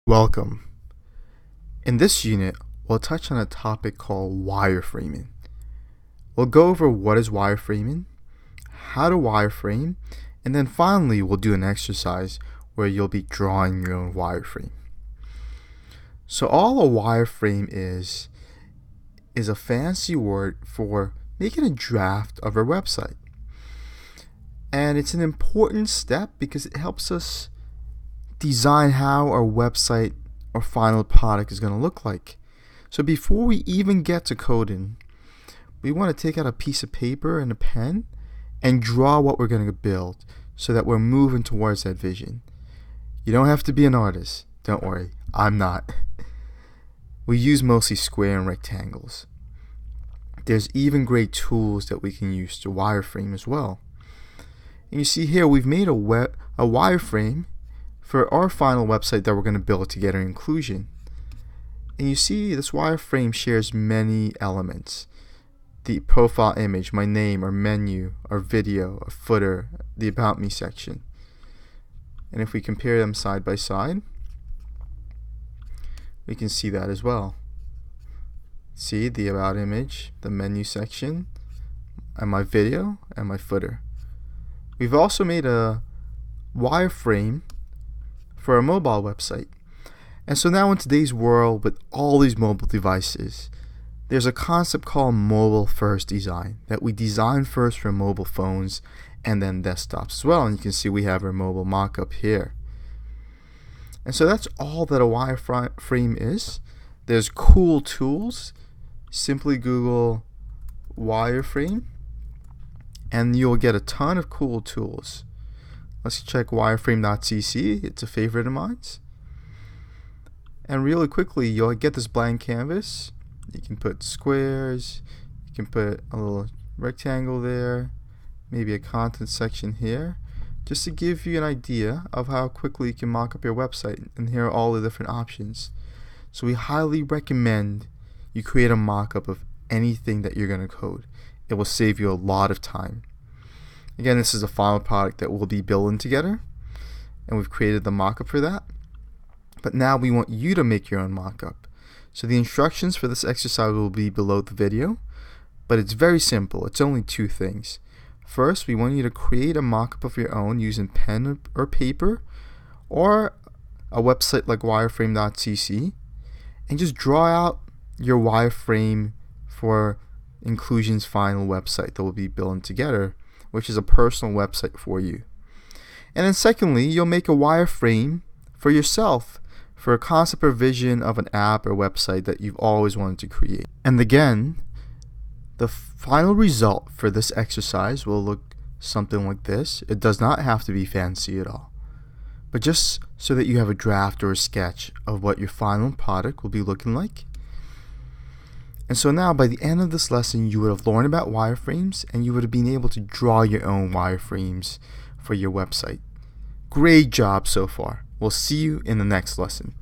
Welcome. In this unit, we'll touch on a topic called wireframing. We'll go over what is wireframing, how to wireframe, and then finally we'll do an exercise where you'll be drawing your own wireframe. So all a wireframe is a fancy word for making a draft of our website. And it's an important step because it helps us design how our website or final product is going to look like. So before we even get to coding, we want to take out a piece of paper and a pen and draw what we're going to build so that we're moving towards that vision. You don't have to be an artist. Don't worry, I'm not. We use mostly square and rectangles. There's even great tools that we can use to wireframe as well. And you see here we've made a wireframe for our final website that we're going to build to get our inclusion. And you see this wireframe shares many elements. The profile image, my name, our menu, our video, our footer, the About Me section. And if we compare them side by side, we can see that as well. See the About image, the menu section, and my video, and my footer. We've also made a wireframe for a mobile website. And so now in today's world with all these mobile devices, there's a concept called mobile first design, that we design first for mobile phones and then desktops as well. And you can see we have our mobile mock-up here. And so that's all that a wireframe is. There's cool tools. Simply Google wireframe and you'll get a ton of cool tools. Let's check wireframe.cc. It's a favorite of mine. And really quickly, you'll get this blank canvas. You can put squares. You can put a little rectangle there. Maybe a content section here. Just to give you an idea of how quickly you can mock up your website. And here are all the different options. So we highly recommend you create a mock-up of anything that you're going to code. It will save you a lot of time. Again, this is a final product that we'll be building together, and we've created the mock-up for that. But now we want you to make your own mock-up. So the instructions for this exercise will be below the video, but it's very simple. It's only two things. First, we want you to create a mock-up of your own using pen or paper, or a website like wireframe.cc, and just draw out your wireframe for Inclusion's final website that we'll be building together, which is a personal website for you. And then secondly, you'll make a wireframe for yourself for a concept or vision of an app or website that you've always wanted to create. And again, the final result for this exercise will look something like this. It does not have to be fancy at all, but just so that you have a draft or a sketch of what your final product will be looking like. And so now by the end of this lesson, you would have learned about wireframes and you would have been able to draw your own wireframes for your website. Great job so far. We'll see you in the next lesson.